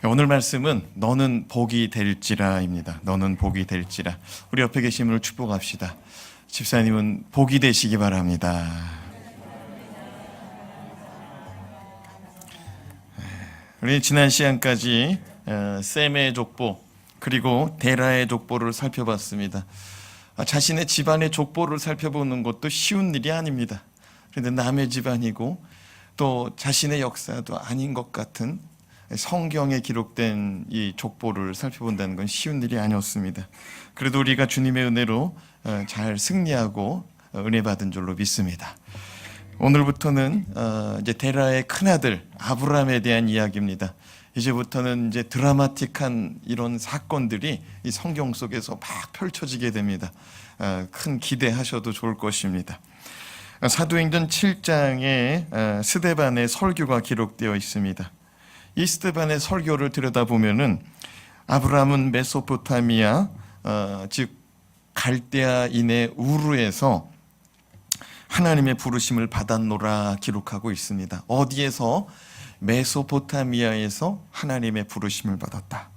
오늘 말씀은 너는 복이 될지라입니다. 너는 복이 될지라. 우리 옆에 계신 분을 축복합시다. 집사님은 복이 되시기 바랍니다. 우리 지난 시간까지 셈의 족보 그리고 데라의 족보를 살펴봤습니다. 자신의 집안의 족보를 살펴보는 것도 쉬운 일이 아닙니다. 그런데 남의 집안이고 또 자신의 역사도 아닌 것 같은 성경에 기록된 이 족보를 살펴본다는 건 쉬운 일이 아니었습니다. 그래도 우리가 주님의 은혜로 잘 승리하고 은혜 받은 줄로 믿습니다. 오늘부터는 이제 데라의 큰아들 아브라함에 대한 이야기입니다. 이제부터는 이제 드라마틱한 이런 사건들이 이 성경 속에서 막 펼쳐지게 됩니다. 큰 기대하셔도 좋을 것입니다. 사도행전 7장에 스데반의 설교가 기록되어 있습니다. 이 스데반의 설교를 들여다보면은 아브라함은 메소포타미아 즉 갈대아인의 우르에서 하나님의 부르심을 받았노라 기록하고 있습니다. 어디에서? 메소포타미아에서 하나님의 부르심을 받았다.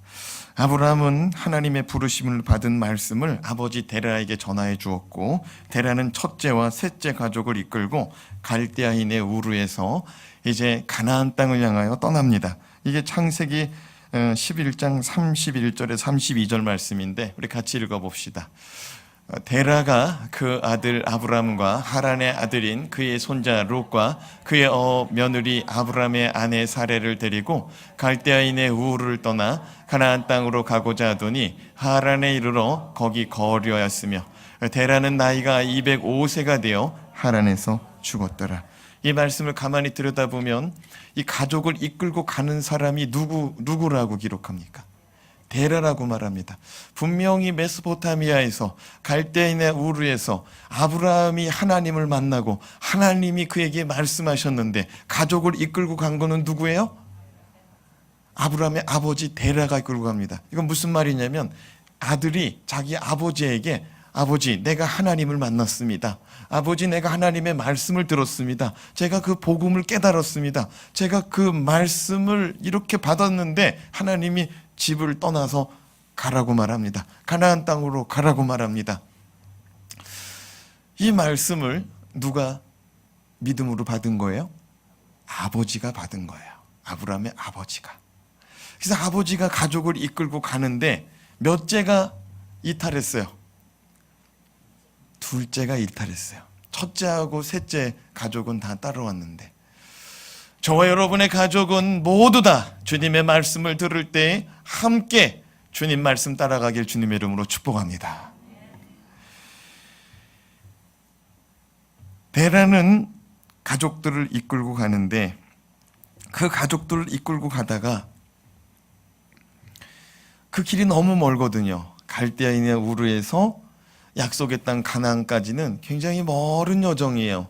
아브라함은 하나님의 부르심을 받은 말씀을 아버지 데라에게 전하여 주었고, 데라는 첫째와 셋째 가족을 이끌고 갈대아인의 우르에서 이제 가나안 땅을 향하여 떠납니다. 이게 창세기 11장 31절에 32절 말씀인데 우리 같이 읽어봅시다. 데라가 그 아들 아브람과 하란의 아들인 그의 손자 롯과 그의 며느리 아브람의 아내 사레를 데리고 갈대아인의 우르를 떠나 가나안 땅으로 가고자 하더니 하란에 이르러 거기 거류하였으며 데라는 나이가 205세가 되어 하란에서 죽었더라. 이 말씀을 가만히 들여다보면 이 가족을 이끌고 가는 사람이 누구라고 기록합니까? 데라라고 말합니다. 분명히 메소포타미아에서 갈대아인의 우르에서 아브라함이 하나님을 만나고 하나님이 그에게 말씀하셨는데 가족을 이끌고 간 거는 누구예요? 아브라함의 아버지 데라가 이끌고 갑니다. 이건 무슨 말이냐면 아들이 자기 아버지에게 아버지, 내가 하나님을 만났습니다. 아버지, 내가 하나님의 말씀을 들었습니다. 제가 그 복음을 깨달았습니다. 제가 그 말씀을 이렇게 받았는데 하나님이 집을 떠나서 가라고 말합니다. 가나안 땅으로 가라고 말합니다. 이 말씀을 누가 믿음으로 받은 거예요? 아버지가 받은 거예요. 아브라함의 아버지가. 그래서 아버지가 가족을 이끌고 가는데 몇째가 이탈했어요? 둘째가 이탈했어요. 첫째하고 셋째 가족은 다 따라왔는데 저와 여러분의 가족은 모두 다 주님의 말씀을 들을 때 함께 주님 말씀 따라가길 주님의 이름으로 축복합니다. 데라는 가족들을 이끌고 가는데 그 가족들을 이끌고 가다가 그 길이 너무 멀거든요. 갈대아인의 우르에서 약속의 땅 가나안까지는 굉장히 멀은 여정이에요.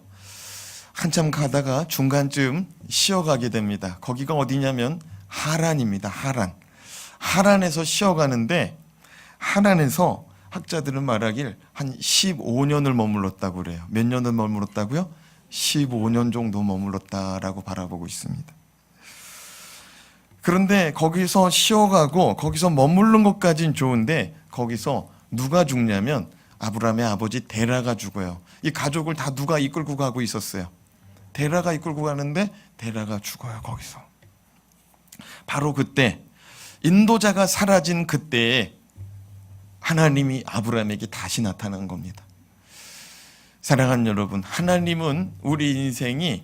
한참 가다가 중간쯤 쉬어가게 됩니다. 거기가 어디냐면 하란입니다. 하란에서 쉬어가는데 하란에서 학자들은 말하길 한 15년을 머물렀다고 그래요. 몇 년을 머물렀다고요? 15년 정도 머물렀다라고 바라보고 있습니다. 그런데 거기서 쉬어가고 거기서 머무른 것까지는 좋은데 거기서 누가 죽냐면 아브라함의 아버지 데라가 죽어요. 이 가족을 다 누가 이끌고 가고 있었어요? 데라가 이끌고 가는데 데라가 죽어요. 거기서. 바로 그때 인도자가 사라진 그때에 하나님이 아브라함에게 다시 나타난 겁니다. 사랑하는 여러분, 하나님은 우리 인생이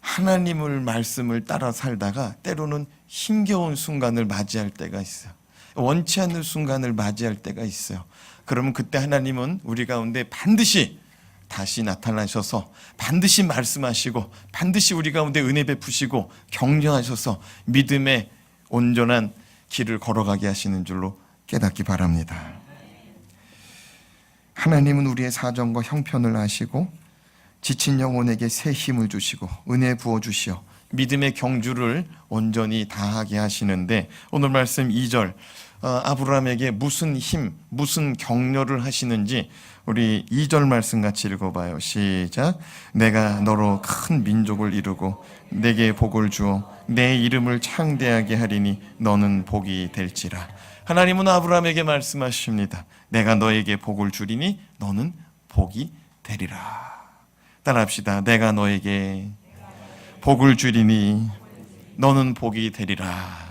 하나님을 말씀을 따라 살다가 때로는 힘겨운 순간을 맞이할 때가 있어요. 원치 않는 순간을 맞이할 때가 있어요. 그러면 그때 하나님은 우리 가운데 반드시 다시 나타나셔서 반드시 말씀하시고 반드시 우리 가운데 은혜 베푸시고 격려하셔서 믿음의 온전한 길을 걸어가게 하시는 줄로 깨닫기 바랍니다. 하나님은 우리의 사정과 형편을 아시고 지친 영혼에게 새 힘을 주시고 은혜 부어주시어 믿음의 경주를 온전히 다하게 하시는데 오늘 말씀 2절 아브라함에게 무슨 힘, 무슨 격려를 하시는지 우리 2절 말씀 같이 읽어봐요. 시작. 내가 너로 큰 민족을 이루고 내게 복을 주어 내 이름을 창대하게 하리니 너는 복이 될지라. 하나님은 아브라함에게 말씀하십니다. 내가 너에게 복을 주리니 너는 복이 되리라. 따라합시다. 내가 너에게 복을 주리니 너는 복이 되리라.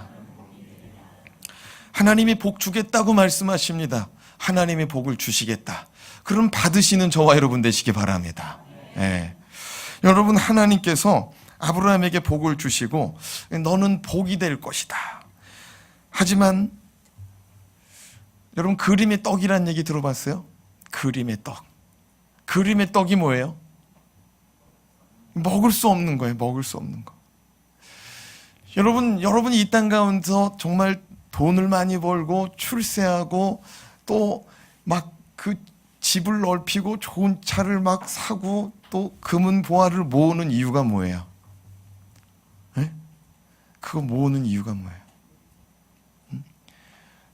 하나님이 복 주겠다고 말씀하십니다. 하나님이 복을 주시겠다. 그럼 받으시는 저와 여러분 되시기 바랍니다. 네. 여러분, 하나님께서 아브라함에게 복을 주시고 너는 복이 될 것이다. 하지만 여러분, 그림의 떡이라는 얘기 들어봤어요? 그림의 떡. 그림의 떡이 뭐예요? 먹을 수 없는 거예요. 먹을 수 없는 거. 여러분이 이 땅 가운데서 정말 돈을 많이 벌고 출세하고 또 막 그 집을 넓히고 좋은 차를 막 사고 또 금은 보화를 모으는 이유가 뭐예요? 네? 그거 모으는 이유가 뭐예요?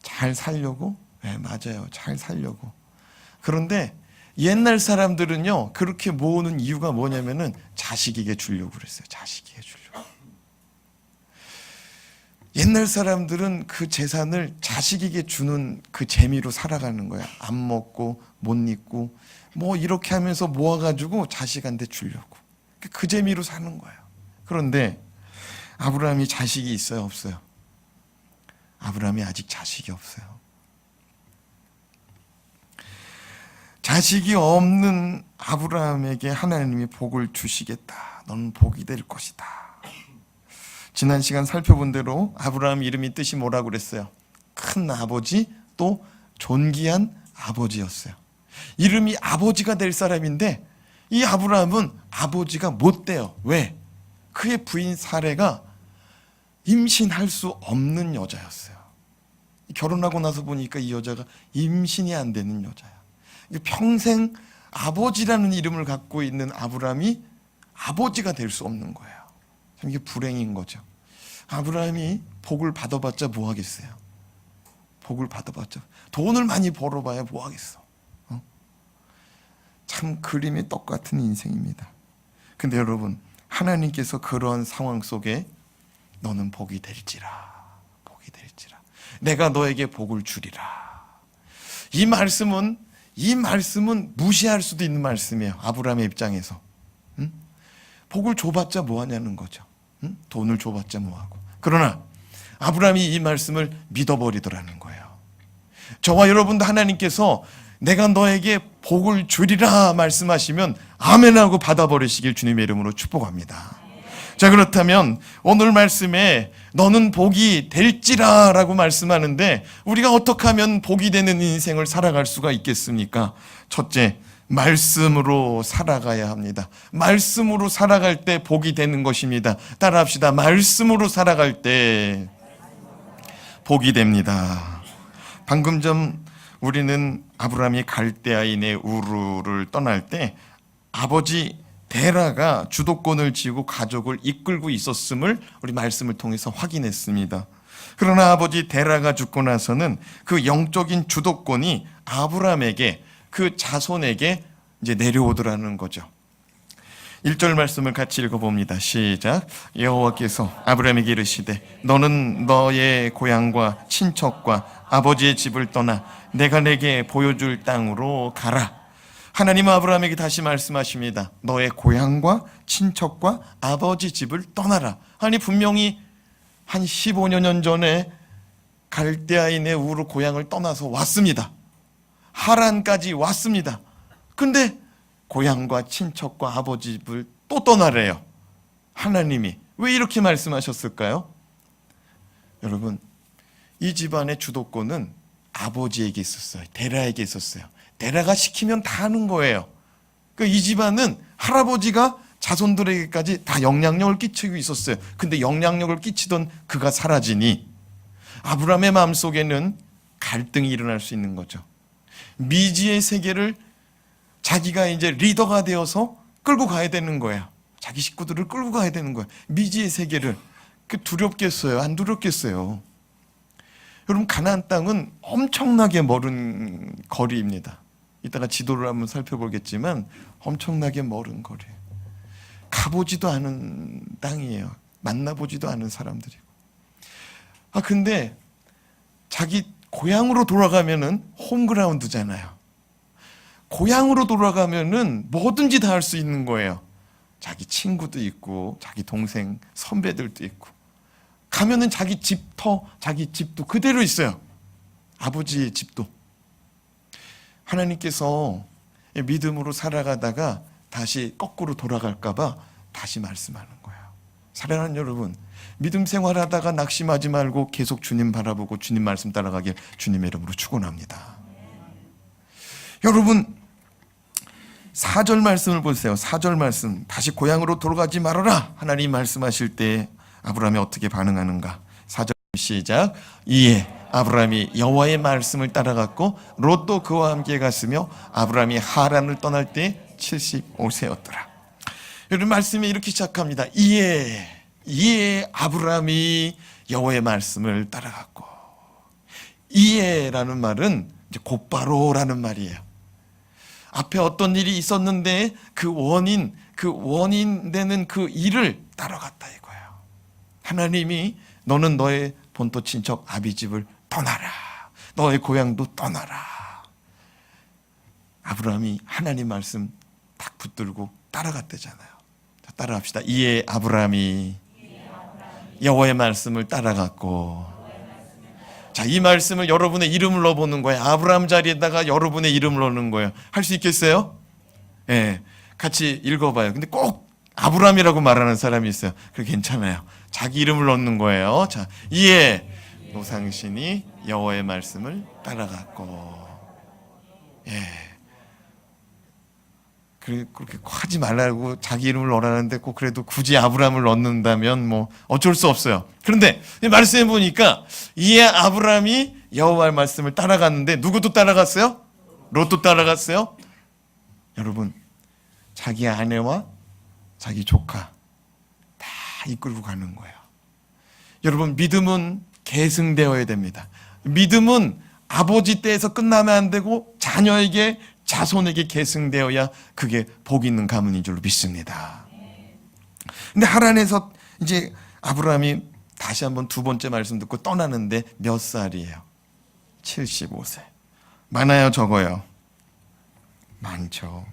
잘 살려고? 네, 맞아요. 잘 살려고. 그런데 옛날 사람들은요, 그렇게 모으는 이유가 뭐냐면은 자식에게 주려고 그랬어요. 자식에게 주려고. 옛날 사람들은 그 재산을 자식에게 주는 그 재미로 살아가는 거야. 안 먹고 못 입고 뭐 이렇게 하면서 모아가지고 자식한테 주려고. 그 재미로 사는 거예요. 그런데 아브라함이 자식이 있어요? 없어요? 아브라함이 아직 자식이 없어요. 자식이 없는 아브라함에게 하나님이 복을 주시겠다. 너는 복이 될 것이다. 지난 시간 살펴본 대로 아브라함 이름이 뜻이 뭐라고 그랬어요? 큰 아버지, 또 존귀한 아버지였어요. 이름이 아버지가 될 사람인데 이 아브라함은 아버지가 못 돼요. 왜? 그의 부인 사레가 임신할 수 없는 여자였어요. 결혼하고 나서 보니까 이 여자가 임신이 안 되는 여자야. 평생 아버지라는 이름을 갖고 있는 아브라함이 아버지가 될 수 없는 거예요. 참 이게 불행인 거죠. 아브라함이 복을 받아봤자 뭐 하겠어요? 복을 받아봤자 돈을 많이 벌어봐야 뭐 하겠어? 참 그림의 떡 같은 인생입니다. 근데 여러분, 하나님께서 그런 상황 속에 너는 복이 될지라, 복이 될지라, 내가 너에게 복을 주리라. 이 말씀은 무시할 수도 있는 말씀이에요. 아브라함의 입장에서. 복을 줘봤자 뭐 하냐는 거죠. 돈을 줘봤자 뭐하고. 그러나 아브라함이 이 말씀을 믿어버리더라는 거예요. 저와 여러분도 하나님께서 내가 너에게 복을 주리라 말씀하시면 아멘하고 받아버리시길 주님의 이름으로 축복합니다. 자, 그렇다면 오늘 말씀에 너는 복이 될지라 라고 말씀하는데 우리가 어떻게 하면 복이 되는 인생을 살아갈 수가 있겠습니까? 첫째, 말씀으로 살아가야 합니다. 말씀으로 살아갈 때 복이 되는 것입니다. 따라합시다. 말씀으로 살아갈 때 복이 됩니다. 방금 전 우리는 아브라함이 갈대아인의 우르를 떠날 때 아버지 데라가 주도권을 쥐고 가족을 이끌고 있었음을 우리 말씀을 통해서 확인했습니다. 그러나 아버지 데라가 죽고 나서는 그 영적인 주도권이 아브라함에게, 그 자손에게 이제 내려오더라는 거죠. 1절 말씀을 같이 읽어봅니다. 시작. 여호와께서 아브라함에게 이르시되 너는 너의 고향과 친척과 아버지의 집을 떠나 내가 내게 보여줄 땅으로 가라. 하나님은 아브라함에게 다시 말씀하십니다. 너의 고향과 친척과 아버지 집을 떠나라. 아니 분명히 한 15여 년 전에 갈대아인의 우르 고향을 떠나서 왔습니다. 하란까지 왔습니다. 근데 고향과 친척과 아버지 집을 또 떠나래요. 하나님이 왜 이렇게 말씀하셨을까요? 여러분, 이 집안의 주도권은 아버지에게 있었어요. 데라에게 있었어요. 데라가 시키면 다 하는 거예요. 이 집안은 할아버지가 자손들에게까지 다 영향력을 끼치고 있었어요. 근데 영향력을 끼치던 그가 사라지니 아브라함의 마음속에는 갈등이 일어날 수 있는 거죠. 미지의 세계를 자기가 이제 리더가 되어서 끌고 가야 되는 거예요. 자기 식구들을 끌고 가야 되는 거예요. 미지의 세계를. 두렵겠어요? 안 두렵겠어요? 여러분, 가나안 땅은 엄청나게 멀은 거리입니다. 이따가 지도를 한번 살펴보겠지만 엄청나게 멀은 거리예요. 가보지도 않은 땅이에요. 만나보지도 않은 사람들이고. 근데 자기 고향으로 돌아가면은 홈그라운드잖아요. 고향으로 돌아가면은 뭐든지 다 할 수 있는 거예요. 자기 친구도 있고 자기 동생 선배들도 있고, 가면은 자기 집도 그대로 있어요. 아버지의 집도. 하나님께서 믿음으로 살아가다가 다시 거꾸로 돌아갈까 봐 다시 말씀하는 거예요. 사랑하는 여러분, 믿음 생활하다가 낙심하지 말고 계속 주님 바라보고 주님 말씀 따라가길 주님의 이름으로 축원합니다. 여러분, 4절 말씀을 보세요. 4절 말씀, 다시 고향으로 돌아가지 말아라 하나님 말씀하실 때 아브라함이 어떻게 반응하는가. 4절 시작. 이에 아브라함이 여호와의 말씀을 따라갔고 롯도 그와 함께 갔으며 아브라함이 하란을 떠날 때 75세였더라. 여러분, 말씀이 이렇게 시작합니다. 이에 아브라함이 여호와의 말씀을 따라갔고. 이에라는 말은 이제 곧바로라는 말이에요. 앞에 어떤 일이 있었는데 그 원인 되는 그 일을 따라갔다 이거예요. 하나님이 너는 너의 본토 친척 아비집을 떠나라. 너의 고향도 떠나라. 아브라함이 하나님 말씀 딱 붙들고 따라갔대잖아요. 자, 따라합시다. 이에 아브라함이 여호와의 말씀을 따라갔고. 자, 이 말씀을 여러분의 이름을 넣어보는 거예요. 아브라함 자리에다가 여러분의 이름을 넣는 거예요. 할 수 있겠어요? 예, 같이 읽어봐요. 근데 꼭 아브라함이라고 말하는 사람이 있어요. 그게 괜찮아요. 자기 이름을 넣는 거예요. 자, 이에 노상신이 여호와의 말씀을 따라갔고. 예. 그렇게 하지 말라고 자기 이름을 넣으라는데 꼭 그래도 굳이 아브라함을 넣는다면 뭐 어쩔 수 없어요. 그런데 말씀해 보니까 이에 아브라함이 여호와의 말씀을 따라갔는데 누구도 따라갔어요? 롯도 따라갔어요? 여러분, 자기 아내와 자기 조카 다 이끌고 가는 거예요. 여러분, 믿음은 계승되어야 됩니다. 믿음은 아버지 때에서 끝나면 안 되고 자녀에게, 자손에게 계승되어야 그게 복 있는 가문인 줄로 믿습니다. 근데 하란에서 이제 아브라함이 다시 한번 두 번째 말씀 듣고 떠나는데 몇 살이에요? 75세. 많아요, 적어요? 많죠.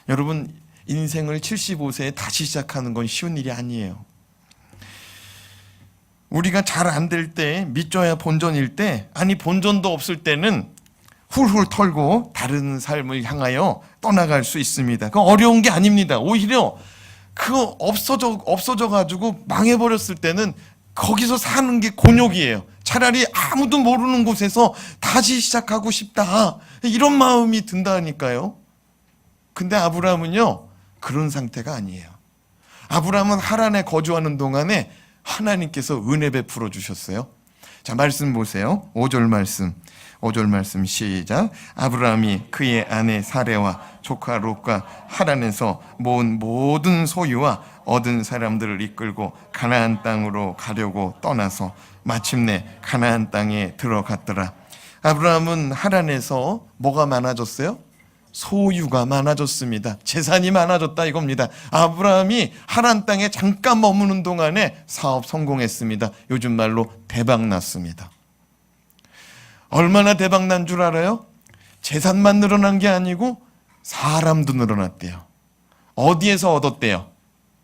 여러분, 인생을 75세에 다시 시작하는 건 쉬운 일이 아니에요. 우리가 잘 안 될 때, 믿져야 본전일 때, 아니 본전도 없을 때는 훌훌 털고 다른 삶을 향하여 떠나갈 수 있습니다. 그건 어려운 게 아닙니다. 오히려 그거 없어져 가지고 망해버렸을 때는 거기서 사는 게 곤욕이에요. 차라리 아무도 모르는 곳에서 다시 시작하고 싶다, 이런 마음이 든다니까요. 근데 아브라함은요, 그런 상태가 아니에요. 아브라함은 하란에 거주하는 동안에 하나님께서 은혜 베풀어 주셨어요. 자, 말씀 보세요. 5절 말씀 시작. 아브라함이 그의 아내 사레와 조카 롯과 하란에서 모은 모든 소유와 얻은 사람들을 이끌고 가나안 땅으로 가려고 떠나서 마침내 가나안 땅에 들어갔더라. 아브라함은 하란에서 뭐가 많아졌어요? 소유가 많아졌습니다. 재산이 많아졌다 이겁니다. 아브라함이 하란 땅에 잠깐 머무는 동안에 사업 성공했습니다. 요즘 말로 대박 났습니다. 얼마나 대박 난 줄 알아요? 재산만 늘어난 게 아니고 사람도 늘어났대요. 어디에서 얻었대요?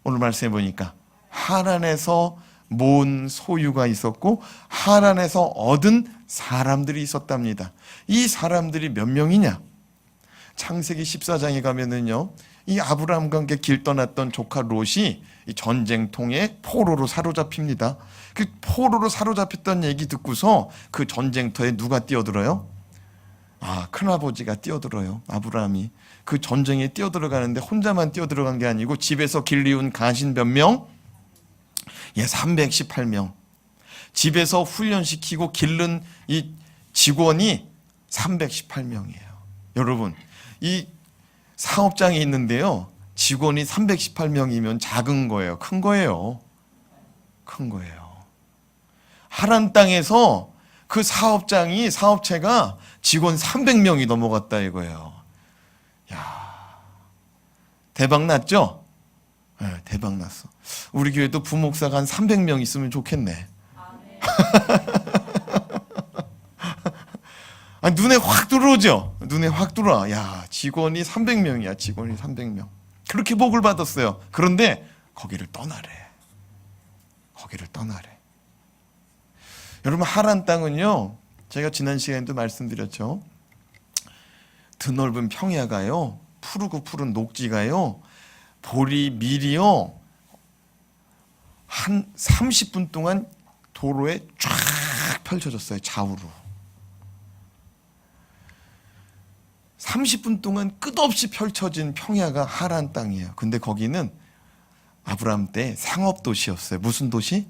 오늘 말씀해 보니까 하란에서 모은 소유가 있었고 하란에서 얻은 사람들이 있었답니다. 이 사람들이 몇 명이냐? 창세기 14장에 가면은요, 이 아브라함과 함께 길 떠났던 조카 롯이 이 전쟁통에 포로로 사로잡힙니다. 그 포로로 사로잡혔던 얘기 듣고서 그 전쟁터에 누가 뛰어들어요? 큰아버지가 뛰어들어요. 아브라함이 그 전쟁에 뛰어들어가는데 혼자만 뛰어들어간 게 아니고 집에서 길리운 간신 몇 명? 318명. 집에서 훈련시키고 기른 이 직원이 318명이에요. 여러분, 이 사업장이 있는데요, 직원이 318명이면 작은 거예요? 큰 거예요? 큰 거예요. 하란 땅에서 그 사업체가 직원 300명이 넘어갔다 이거예요. 야, 대박 났죠? 네, 대박 났어. 우리 교회도 부목사가 한 300명 있으면 좋겠네. 아니, 눈에 확 들어오죠? 눈에 확 들어와. 야, 직원이 300명이야, 직원이 300명. 그렇게 복을 받았어요. 그런데 거기를 떠나래. 거기를 떠나래. 여러분, 하란 땅은요, 제가 지난 시간에도 말씀드렸죠. 드넓은 평야가요, 푸르고 푸른 녹지가요, 보리, 밀이요, 한 30분 동안 도로에 쫙 펼쳐졌어요, 좌우로. 30분 동안 끝없이 펼쳐진 평야가 하란 땅이에요. 근데 거기는 아브라함 때 상업도시였어요. 무슨 도시?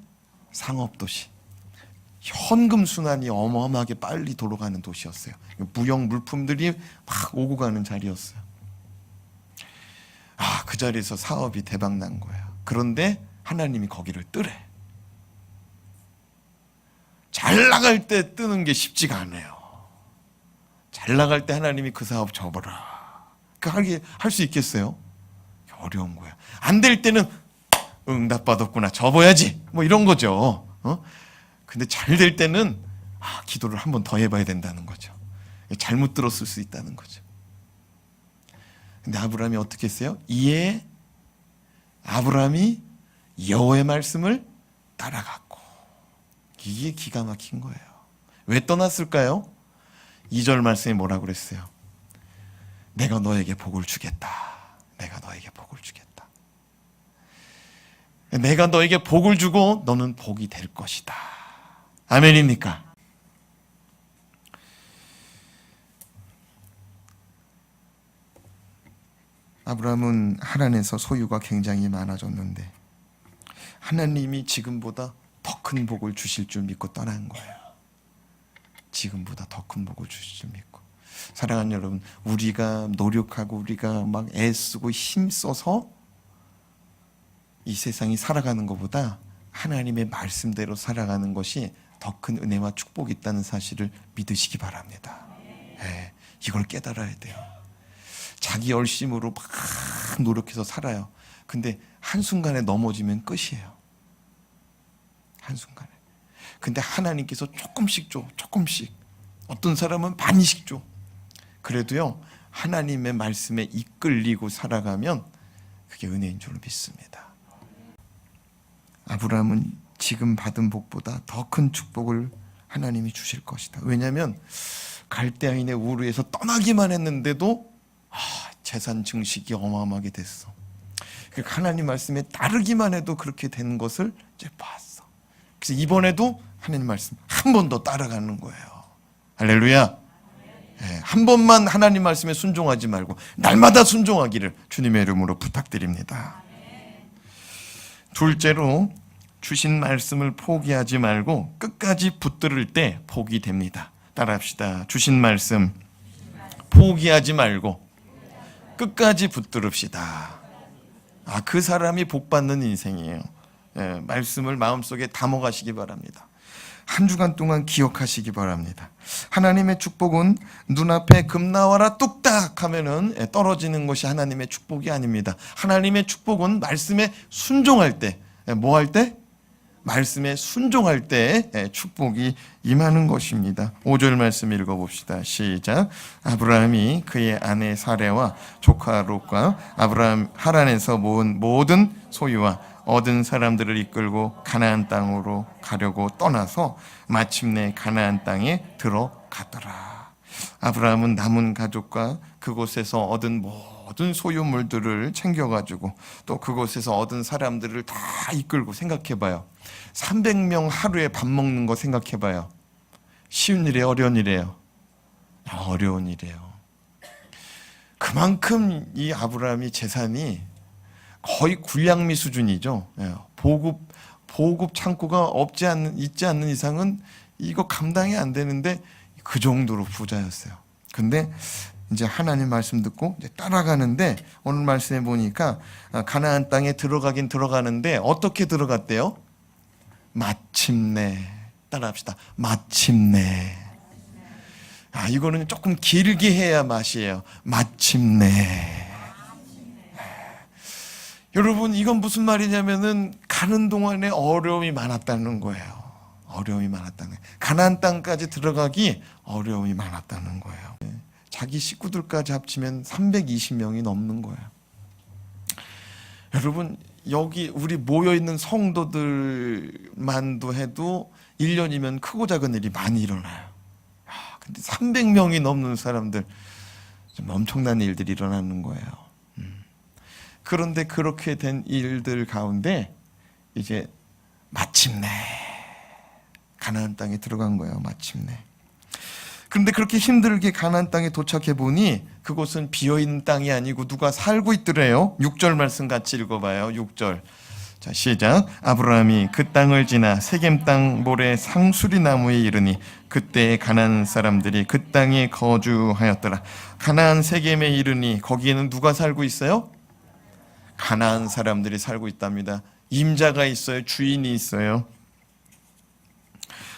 상업도시. 현금 순환이 어마어마하게 빨리 돌아가는 도시였어요. 무역 물품들이 막 오고 가는 자리였어요. 아, 그 자리에서 사업이 대박 난 거예요. 그런데 하나님이 거기를 뜨래. 잘 나갈 때 뜨는 게 쉽지가 않아요. 잘 나갈 때 하나님이 그 사업 접어라. 할 수 있겠어요? 어려운 거야. 안 될 때는 응답 받았구나, 접어야지, 뭐 이런 거죠. 근데 잘 될 때는 기도를 한 번 더 해봐야 된다는 거죠. 잘못 들었을 수 있다는 거죠. 근데 아브라함이 어떻게 했어요? 이에 아브라함이 여호와의 말씀을 따라갔고. 이게 기가 막힌 거예요. 왜 떠났을까요? 2절 말씀이 뭐라고 그랬어요? 내가 너에게 복을 주겠다. 내가 너에게 복을 주겠다. 내가 너에게 복을 주고 너는 복이 될 것이다. 아멘입니까? 아브라함은 하란에서 소유가 굉장히 많아졌는데 하나님이 지금보다 더 큰 복을 주실 줄 믿고 떠난 거예요. 지금보다 더 큰 복을 주실 줄 믿고. 사랑하는 여러분, 우리가 노력하고 우리가 막 애쓰고 힘써서 이 세상이 살아가는 것보다 하나님의 말씀대로 살아가는 것이 더 큰 은혜와 축복이 있다는 사실을 믿으시기 바랍니다. 네, 이걸 깨달아야 돼요. 자기 열심으로 막 노력해서 살아요. 근데 한순간에 넘어지면 끝이에요. 한순간에. 근데 하나님께서 조금씩 줘, 조금씩. 어떤 사람은 반씩 줘. 그래도요, 하나님의 말씀에 이끌리고 살아가면 그게 은혜인 줄 믿습니다. 아브라함은 지금 받은 복보다 더 큰 축복을 하나님이 주실 것이다. 왜냐하면 갈대아인의 우르에서 떠나기만 했는데도 재산 증식이 어마어마하게 됐어. 그러니까 하나님 말씀에 따르기만 해도 그렇게 된 것을 이제 봤어. 그래서 이번에도 하나님 말씀 한 번 더 따라가는 거예요. 할렐루야. 네, 한 번만 하나님 말씀에 순종하지 말고 날마다 순종하기를 주님의 이름으로 부탁드립니다. 둘째로, 주신 말씀을 포기하지 말고 끝까지 붙들을 때 복이 됩니다. 따라합시다. 주신 말씀 포기하지 말고 끝까지 붙들읍시다. 그 사람이 복받는 인생이에요. 예, 말씀을 마음속에 담아가시기 바랍니다. 한 주간 동안 기억하시기 바랍니다. 하나님의 축복은 눈앞에 금 나와라 뚝딱 하면은 떨어지는 것이 하나님의 축복이 아닙니다. 하나님의 축복은 말씀에 순종할 때, 뭐 할 때? 말씀에 순종할 때 축복이 임하는 것입니다. 5절 말씀 읽어봅시다. 시작. 아브라함이 그의 아내 사레와 조카 롯과 아브라함 하란에서 모은 모든 소유와 얻은 사람들을 이끌고 가나안 땅으로 가려고 떠나서 마침내 가나안 땅에 들어가더라. 아브라함은 남은 가족과 그곳에서 얻은 모든 소유물들을 챙겨가지고 또 그곳에서 얻은 사람들을 다 이끌고, 생각해봐요. 300명 하루에 밥 먹는 거 생각해봐요. 쉬운 일이에요, 어려운 일이에요? 어려운 일이에요. 그만큼 이 아브라함이 재산이 거의 굴량미 수준이죠. 보급 창고가 있지 않는 이상은 이거 감당이 안 되는데 그 정도로 부자였어요. 근데 이제 하나님 말씀 듣고 이제 따라가는데, 오늘 말씀해 보니까 가나안 땅에 들어가긴 들어가는데 어떻게 들어갔대요? 마침내 따라합시다. 마침내. 이거는 조금 길게 해야 맛이에요. 마침내. 여러분, 이건 무슨 말이냐면은 가는 동안에 어려움이 많았다는 거예요. 어려움이 많았다는 거예요. 가나안 땅까지 들어가기 어려움이 많았다는 거예요. 자기 식구들까지 합치면 320명이 넘는 거예요. 여러분, 여기 우리 모여있는 성도들만도 해도 1년이면 크고 작은 일이 많이 일어나요. 근데 300명이 넘는 사람들, 좀 엄청난 일들이 일어나는 거예요. 그런데 그렇게 된 일들 가운데 이제 마침내 가나안 땅에 들어간 거예요. 마침내. 그런데 그렇게 힘들게 가나안 땅에 도착해 보니 그곳은 비어있는 땅이 아니고 누가 살고 있더래요. 6절 말씀 같이 읽어봐요. 6절. 자, 시작. 아브라함이 그 땅을 지나 세겜 땅 모래 상수리 나무에 이르니 그때 가나안 사람들이 그 땅에 거주하였더라. 가나안 세겜에 이르니 거기에는 누가 살고 있어요? 가나안 사람들이 살고 있답니다. 임자가 있어요. 주인이 있어요.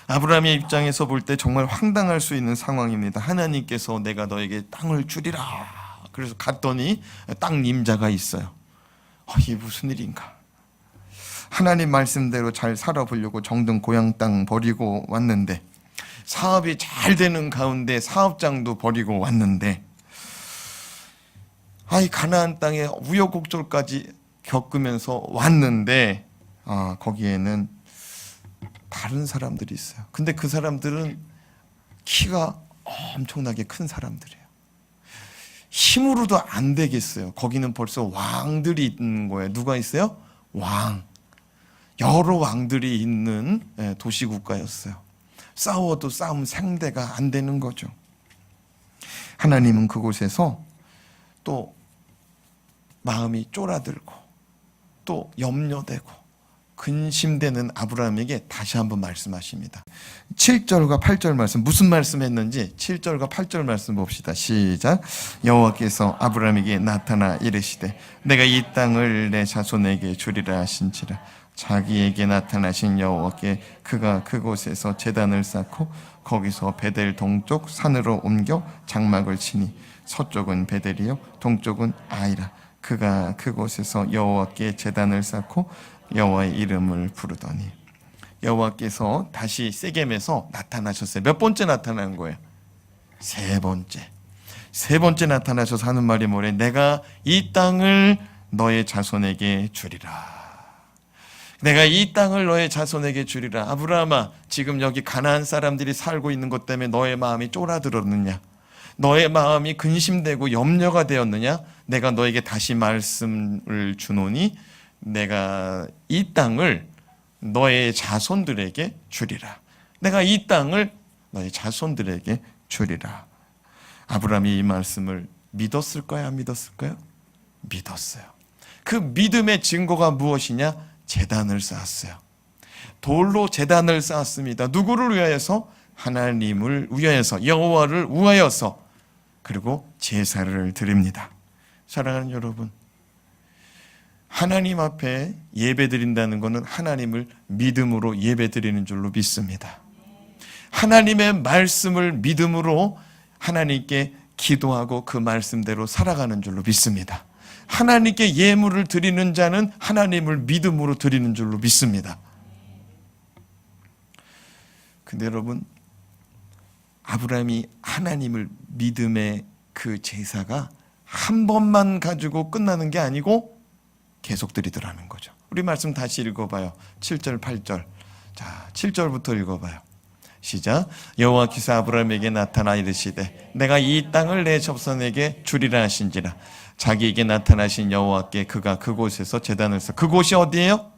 아브라함의 입장에서 볼 때 정말 황당할 수 있는 상황입니다. 하나님께서 내가 너에게 땅을 주리라. 그래서 갔더니 땅 임자가 있어요. 이게 무슨 일인가? 하나님 말씀대로 잘 살아보려고 정든 고향 땅 버리고 왔는데, 사업이 잘 되는 가운데 사업장도 버리고 왔는데, 이 가나안 땅에 우여곡절까지 겪으면서 왔는데 거기에는 다른 사람들이 있어요. 근데 그 사람들은 키가 엄청나게 큰 사람들이에요. 힘으로도 안 되겠어요. 거기는 벌써 왕들이 있는 거예요. 누가 있어요? 왕. 여러 왕들이 있는 도시국가였어요. 싸워도 싸움 상대가 안 되는 거죠. 하나님은 그곳에서 또 마음이 쫄아들고 또 염려되고 근심되는 아브라함에게 다시 한번 말씀하십니다. 7절과 8절 말씀, 무슨 말씀했는지 7절과 8절 말씀 봅시다. 시작. 여호와께서 아브라함에게 나타나 이르시되 내가 이 땅을 내 자손에게 주리라 하신지라. 자기에게 나타나신 여호와께 그가 그곳에서 제단을 쌓고 거기서 베델 동쪽 산으로 옮겨 장막을 치니 서쪽은 베델이요 동쪽은 아이라. 그가 그곳에서 여호와께 제단을 쌓고 여호와의 이름을 부르더니. 여호와께서 다시 세겜에서 나타나셨어요. 몇 번째 나타난 거예요? 세 번째. 세 번째 나타나셔서 하는 말이 뭐래? 내가 이 땅을 너의 자손에게 주리라. 내가 이 땅을 너의 자손에게 주리라. 아브라함아, 지금 여기 가나안 사람들이 살고 있는 것 때문에 너의 마음이 쫄아들었느냐? 너의 마음이 근심되고 염려가 되었느냐? 내가 너에게 다시 말씀을 주노니 내가 이 땅을 너의 자손들에게 주리라. 내가 이 땅을 너의 자손들에게 주리라. 아브라함이 이 말씀을 믿었을까요? 안 믿었을까요? 믿었어요. 그 믿음의 증거가 무엇이냐? 제단을 쌓았어요. 돌로 제단을 쌓았습니다. 누구를 위하여서? 하나님을 위하여서, 여호와를 위하여서. 그리고 제사를 드립니다. 사랑하는 여러분, 하나님 앞에 예배 드린다는 것은 하나님을 믿음으로 예배 드리는 줄로 믿습니다. 하나님의 말씀을 믿음으로 하나님께 기도하고 그 말씀대로 살아가는 줄로 믿습니다. 하나님께 예물을 드리는 자는 하나님을 믿음으로 드리는 줄로 믿습니다. 근데 여러분, 아브라함이 하나님을 믿음의 그 제사가 한 번만 가지고 끝나는 게 아니고 계속 드리더라는 거죠. 우리 말씀 다시 읽어봐요. 7절 8절. 자, 7절부터 읽어봐요. 시작. 여호와께서 아브라함에게 나타나 이르시되 내가 이 땅을 내 접선에게 주리라 하신지라. 자기에게 나타나신 여호와께 그가 그곳에서 제단을 쌓. 그곳이 어디예요?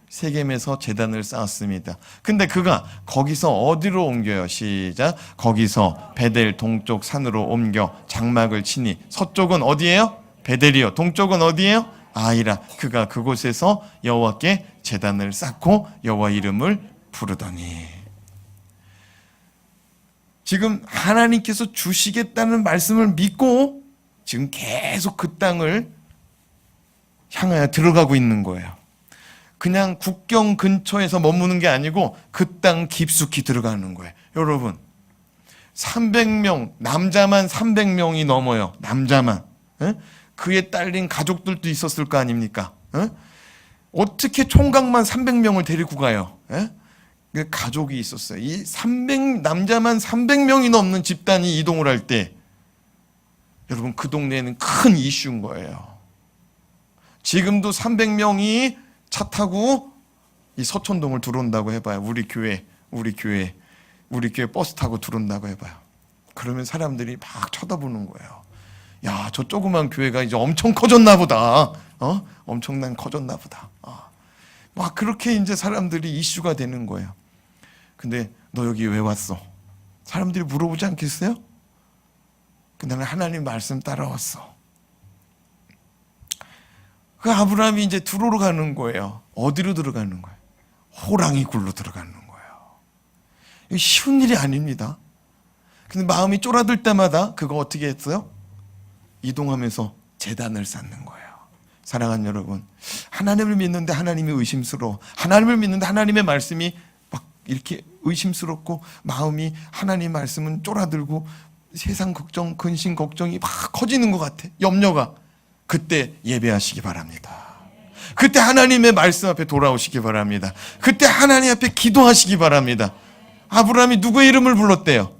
세겜에서 제단을 쌓았습니다. 근데 그가 거기서 어디로 옮겨요? 시작. 거기서 베델 동쪽 산으로 옮겨 장막을 치니 서쪽은 어디예요? 베델이요. 동쪽은 어디예요? 아이라. 그가 그곳에서 여호와께 제단을 쌓고 여호와 이름을 부르더니. 지금 하나님께서 주시겠다는 말씀을 믿고 지금 계속 그 땅을 향하여 들어가고 있는 거예요. 그냥 국경 근처에서 머무는 게 아니고 그 땅 깊숙이 들어가는 거예요. 여러분, 300명, 남자만 300명이 넘어요. 남자만. 에? 그에 딸린 가족들도 있었을 거 아닙니까? 에? 어떻게 총각만 300명을 데리고 가요? 에? 가족이 있었어요. 이 남자만 300명이 넘는 집단이 이동을 할 때, 여러분, 그 동네에는 큰 이슈인 거예요. 지금도 300명이 차 타고 이 서촌동을 들어온다고 해봐요. 우리 교회 버스 타고 들어온다고 해봐요. 그러면 사람들이 막 쳐다보는 거예요. 야, 저 조그만 교회가 이제 엄청 커졌나 보다. 엄청난 커졌나 보다. 막 그렇게 이제 사람들이 이슈가 되는 거예요. 근데 너 여기 왜 왔어? 사람들이 물어보지 않겠어요? 근데 나는 하나님 말씀 따라왔어. 그 아브라함이 이제 들어오러 가는 거예요. 어디로 들어가는 거예요? 호랑이 굴로 들어가는 거예요. 이거 쉬운 일이 아닙니다. 근데 마음이 쫄아들 때마다 그거 어떻게 했어요? 이동하면서 제단을 쌓는 거예요. 사랑하는 여러분, 하나님을 믿는데 하나님이 의심스러워. 하나님을 믿는데 하나님의 말씀이 막 이렇게 의심스럽고 마음이 하나님 말씀은 쫄아들고 세상 걱정, 근심 걱정이 막 커지는 것 같아. 염려가. 그때 예배하시기 바랍니다. 그때 하나님의 말씀 앞에 돌아오시기 바랍니다. 그때 하나님 앞에 기도하시기 바랍니다. 아브라함이 누구의 이름을 불렀대요?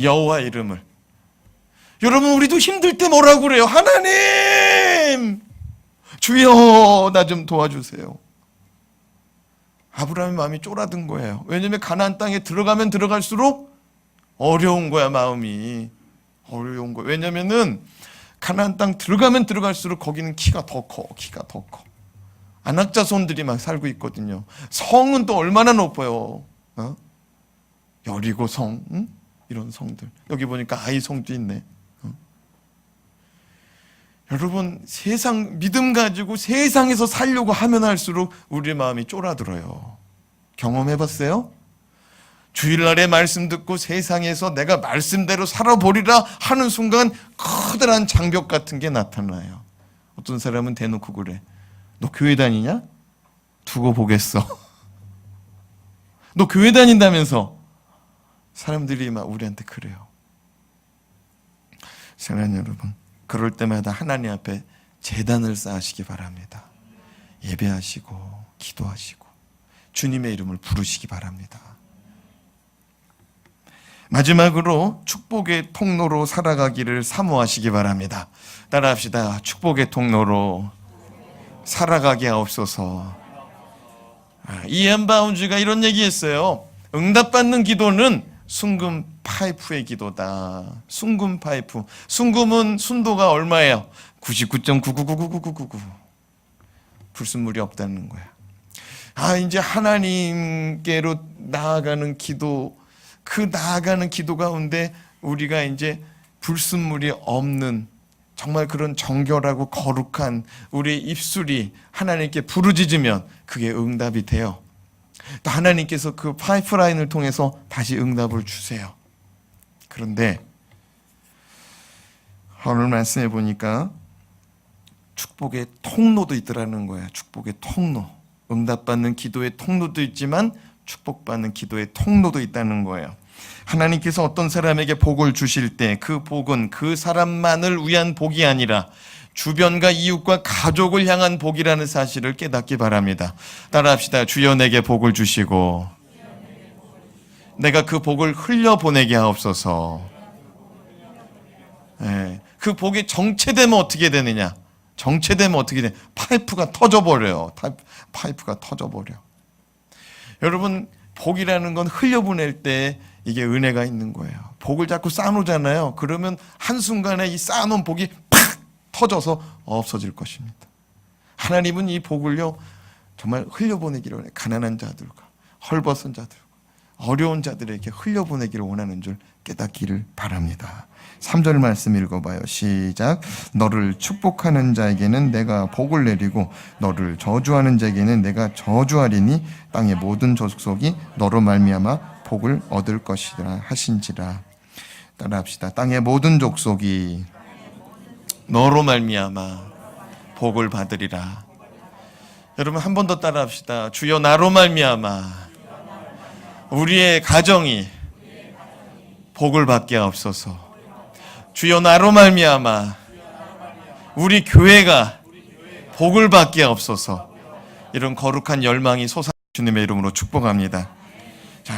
여호와 이름을. 여러분, 우리도 힘들 때 뭐라고 그래요? 하나님! 주여, 나 좀 도와주세요. 아브라함의 마음이 쫄아든 거예요. 왜냐하면 가나안 땅에 들어가면 들어갈수록 어려운 거야, 마음이. 어려운 거야. 왜냐면은 가나안 땅 들어가면 들어갈수록 거기는 키가 더 커. 안악자손들이 막 살고 있거든요. 성은 또 얼마나 높아요. 여리고 성, 응? 이런 성들. 여기 보니까 아이 성도 있네. 여러분, 믿음 가지고 세상에서 살려고 하면 할수록 우리의 마음이 쫄아들어요. 경험해봤어요? 주일날에 말씀 듣고 세상에서 내가 말씀대로 살아보리라 하는 순간 커다란 장벽 같은 게 나타나요. 어떤 사람은 대놓고 그래. 너 교회 다니냐? 두고 보겠어. 너 교회 다닌다면서. 사람들이 막 우리한테 그래요. 사랑하는 여러분, 그럴 때마다 하나님 앞에 제단을 쌓으시기 바랍니다. 예배하시고 기도하시고 주님의 이름을 부르시기 바랍니다. 마지막으로 축복의 통로로 살아가기를 사모하시기 바랍니다. 따라합시다. 축복의 통로로 살아가게 하옵소서. 이안 바운즈가 이런 얘기했어요. 응답받는 기도는 순금 파이프의 기도다. 순금 파이프. 순금은 순도가 얼마예요? 99.9999999. 불순물이 없다는 거야. 이제 하나님께로 나아가는 기도, 그 나아가는 기도 가운데 우리가 이제 불순물이 없는 정말 그런 정결하고 거룩한 우리의 입술이 하나님께 부르짖으면 그게 응답이 돼요. 또 하나님께서 그 파이프라인을 통해서 다시 응답을 주세요. 그런데 오늘 말씀해 보니까 축복의 통로도 있더라는 거예요. 축복의 통로. 응답받는 기도의 통로도 있지만 축복받는 기도의 통로도 있다는 거예요. 하나님께서 어떤 사람에게 복을 주실 때 그 복은 그 사람만을 위한 복이 아니라 주변과 이웃과 가족을 향한 복이라는 사실을 깨닫기 바랍니다. 따라합시다. 주여 내게 복을 주시고 내가 그 복을 흘려보내게 하옵소서. 그 복이 정체되면 어떻게 되느냐? 정체되면 어떻게 돼? 파이프가 터져버려요. 파이프가 터져버려. 여러분, 복이라는 건 흘려보낼 때 이게 은혜가 있는 거예요. 복을 자꾸 쌓아놓잖아요. 그러면 한순간에 이 쌓아놓은 복이 팍 터져서 없어질 것입니다. 하나님은 이 복을요 정말 흘려보내기를 원해요. 가난한 자들과 헐벗은 자들과 어려운 자들에게 흘려보내기를 원하는 줄 깨닫기를 바랍니다. 3절 말씀 읽어봐요. 시작. 너를 축복하는 자에게는 내가 복을 내리고 너를 저주하는 자에게는 내가 저주하리니 땅의 모든 족속이 너로 말미암아 복을 얻을 것이라 하신지라. 따라합시다. 땅의 모든 족속이 너로 말미암아 복을 받으리라. 여러분 한 번 더 따라합시다. 주여 나로 말미암아 우리의 가정이 복을 받게 하옵소서. 주여 나로 말미암아 우리 교회가 복을 받게 하옵소서. 이런 거룩한 열망이 솟아 주님의 이름으로 축복합니다. 자,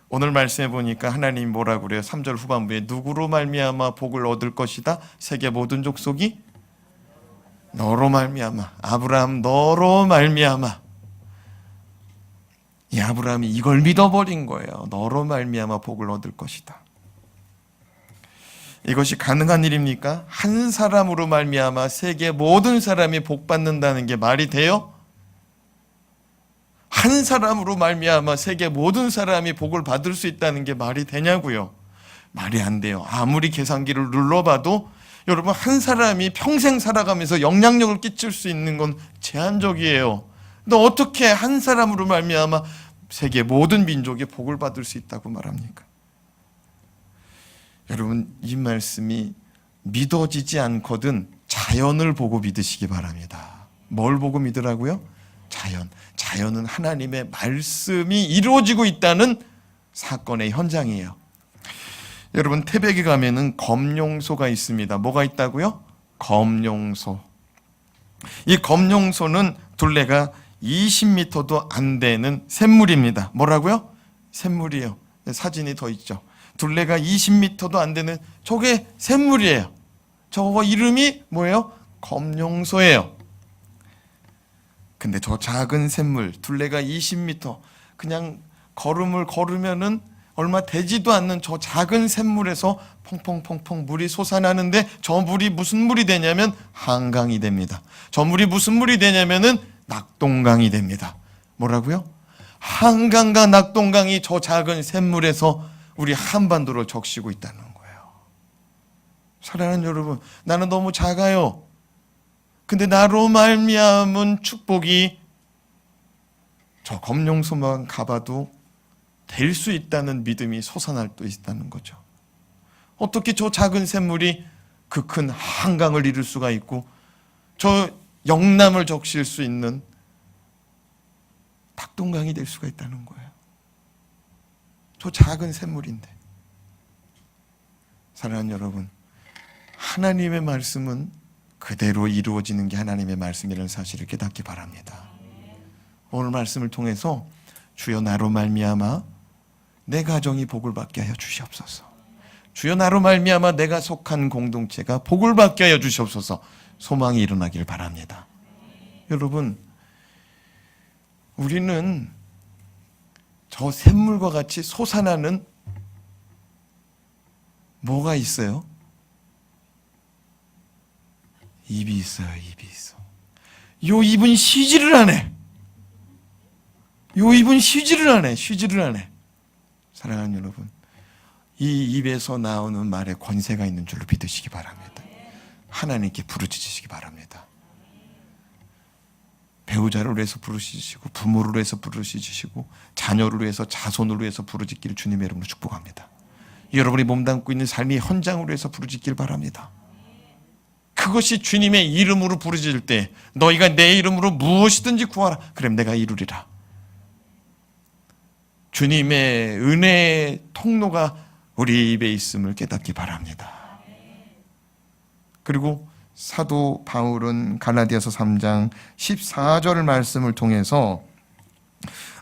오늘 말씀해 보니까 하나님 뭐라고 그래요? 3절 후반부에 누구로 말미암아 복을 얻을 것이다? 세계 모든 족속이 너로 말미암아. 아브라함 너로 말미암아. 이 아브라함이 이걸 믿어버린 거예요. 너로 말미암아 복을 얻을 것이다. 이것이 가능한 일입니까? 한 사람으로 말미암아 세계 모든 사람이 복 받는다는 게 말이 돼요? 한 사람으로 말미암아 세계 모든 사람이 복을 받을 수 있다는 게 말이 되냐고요? 말이 안 돼요. 아무리 계산기를 눌러봐도 여러분 한 사람이 평생 살아가면서 영향력을 끼칠 수 있는 건 제한적이에요. 근데 어떻게 한 사람으로 말미암아 세계 모든 민족이 복을 받을 수 있다고 말합니까? 여러분 이 말씀이 믿어지지 않거든 자연을 보고 믿으시기 바랍니다. 뭘 보고 믿으라고요? 자연. 자연은 하나님의 말씀이 이루어지고 있다는 사건의 현장이에요. 여러분 태백에 가면은 검룡소가 있습니다. 뭐가 있다고요? 검룡소. 이 검룡소는 둘레가 20m도 안 되는 샘물입니다. 뭐라고요? 샘물이에요. 사진이 더 있죠. 둘레가 20m도 안 되는 저게 샘물이에요. 저거 이름이 뭐예요? 검룡소예요. 근데 저 작은 샘물, 둘레가 20m, 그냥 걸음을 걸으면은 얼마 되지도 않는 저 작은 샘물에서 펑펑펑펑 물이 솟아나는데 저 물이 무슨 물이 되냐면 한강이 됩니다. 저 물이 무슨 물이 되냐면은 낙동강이 됩니다. 뭐라고요? 한강과 낙동강이 저 작은 샘물에서 우리 한반도를 적시고 있다는 거예요. 사랑하는 여러분, 나는 너무 작아요. 근데 나로 말미암은 축복이 저 검룡소만 가봐도 될 수 있다는 믿음이 솟아날 수 있다는 거죠. 어떻게 저 작은 샘물이 그 큰 한강을 이룰 수가 있고 저 영남을 적실 수 있는 낙동강이 될 수가 있다는 거예요. 저 작은 샘물인데. 사랑하는 여러분, 하나님의 말씀은 그대로 이루어지는 게 하나님의 말씀이라는 사실을 깨닫기 바랍니다. 오늘 말씀을 통해서 주여 나로 말미암아 내 가정이 복을 받게 하여 주시옵소서. 주여 나로 말미암아 내가 속한 공동체가 복을 받게 하여 주시옵소서. 소망이 일어나길 바랍니다. 여러분, 우리는 저 샘물과 같이 솟아나는 뭐가 있어요? 입이 있어요. 입이 있어. 요 입은 쉬지를 안 해. 요 입은 쉬지를 안 해. 쉬지를 안 해. 사랑하는 여러분, 이 입에서 나오는 말에 권세가 있는 줄로 믿으시기 바랍니다. 하나님께 부르짖으시기 바랍니다. 배우자를 위해서 부르짖으시고 부모를 위해서 부르짖으시고 자녀를 위해서 자손을 위해서 부르짖기를 주님의 이름으로 축복합니다. 여러분이 몸담고 있는 삶의 현장을 위해서 부르짖기를 바랍니다. 그것이 주님의 이름으로 부르짖을 때 너희가 내 이름으로 무엇이든지 구하라. 그럼 내가 이루리라. 주님의 은혜의 통로가 우리 입에 있음을 깨닫기 바랍니다. 그리고 사도 바울은 갈라디아서 3장 14절 말씀을 통해서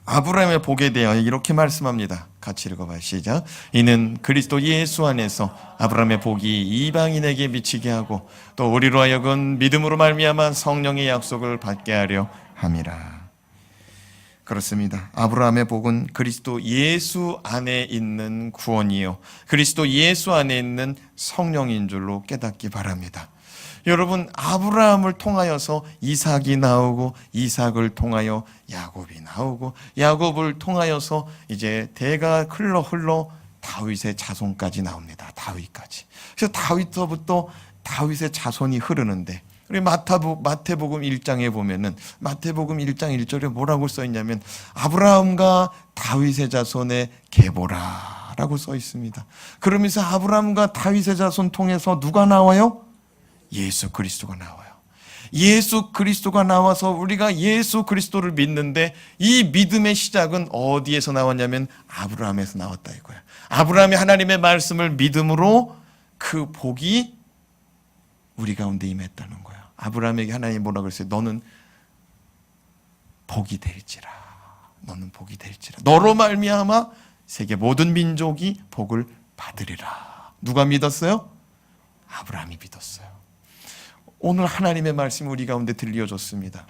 아브라함의 복에 대하여 이렇게 말씀합니다. 같이 읽어봐요. 시작. 이는 그리스도 예수 안에서 아브라함의 복이 이방인에게 미치게 하고 또 우리로 하여금 믿음으로 말미암아 성령의 약속을 받게 하려 함이라. 그렇습니다. 아브라함의 복은 그리스도 예수 안에 있는 구원이요, 그리스도 예수 안에 있는 성령인 줄로 깨닫기 바랍니다. 여러분, 아브라함을 통하여서 이삭이 나오고 이삭을 통하여 야곱이 나오고 야곱을 통하여서 이제 대가 흘러 다윗의 자손까지 나옵니다. 다윗까지. 그래서 다윗서부터 다윗의 자손이 흐르는데 우리 마태복음 1장에 보면은 마태복음 1장 1절에 뭐라고 써 있냐면 아브라함과 다윗의 자손의 계보라라고 써 있습니다. 그러면서 아브라함과 다윗의 자손 통해서 누가 나와요? 예수 그리스도가 나와요. 예수 그리스도가 나와서 우리가 예수 그리스도를 믿는데 이 믿음의 시작은 어디에서 나왔냐면 아브라함에서 나왔다 이거야. 아브라함이 하나님의 말씀을 믿음으로 그 복이 우리 가운데 임했다는 거야. 아브라함에게 하나님이 뭐라고 그랬어요? 너는 복이 될지라. 너는 복이 될지라. 너로 말미암아 세계 모든 민족이 복을 받으리라. 누가 믿었어요? 아브라함이 믿었어요. 오늘 하나님의 말씀이 우리 가운데 들려졌습니다.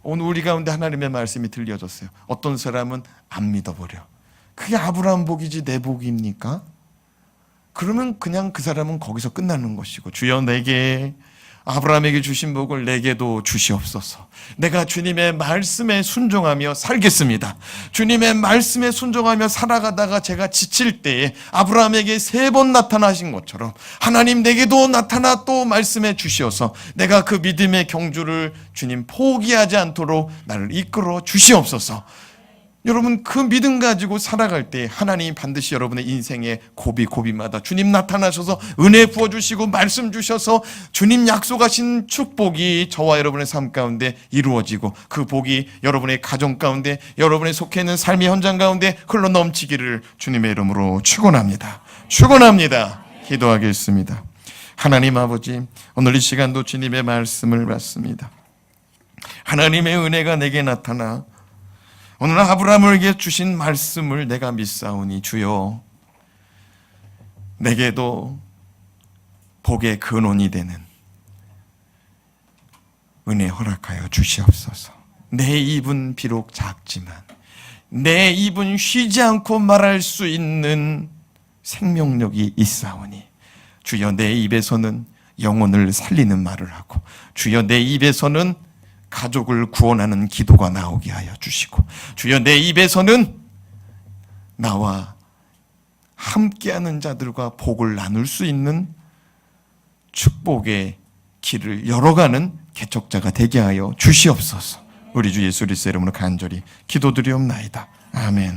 오늘 우리 가운데 하나님의 말씀이 들려졌어요. 어떤 사람은 안 믿어버려. 그게 아브라함 복이지 내 복입니까? 그러면 그냥 그 사람은 거기서 끝나는 것이고, 주여 내게 아브라함에게 주신 복을 내게도 주시옵소서. 내가 주님의 말씀에 순종하며 살겠습니다. 주님의 말씀에 순종하며 살아가다가 제가 지칠 때에 아브라함에게 3번 나타나신 것처럼 하나님 내게도 나타나 또 말씀해 주시어서 내가 그 믿음의 경주를 주님 포기하지 않도록 나를 이끌어 주시옵소서. 여러분, 그 믿음 가지고 살아갈 때 하나님이 반드시 여러분의 인생의 고비고비마다 주님 나타나셔서 은혜 부어주시고 말씀 주셔서 주님 약속하신 축복이 저와 여러분의 삶 가운데 이루어지고 그 복이 여러분의 가정 가운데, 여러분의 속해 있는 삶의 현장 가운데 흘러 넘치기를 주님의 이름으로 축원합니다. 축원합니다. 기도하겠습니다. 하나님 아버지, 오늘 이 시간도 주님의 말씀을 받습니다. 하나님의 은혜가 내게 나타나 오늘 아브라함에게 주신 말씀을 내가 믿사오니 주여 내게도 복의 근원이 되는 은혜 허락하여 주시옵소서. 내 입은 비록 작지만 내 입은 쉬지 않고 말할 수 있는 생명력이 있사오니 주여 내 입에서는 영혼을 살리는 말을 하고 주여 내 입에서는 가족을 구원하는 기도가 나오게 하여 주시고 주여 내 입에서는 나와 함께하는 자들과 복을 나눌 수 있는 축복의 길을 열어가는 개척자가 되게 하여 주시옵소서. 우리 주 예수 그리스도의 이름으로 간절히 기도드리옵나이다. 아멘.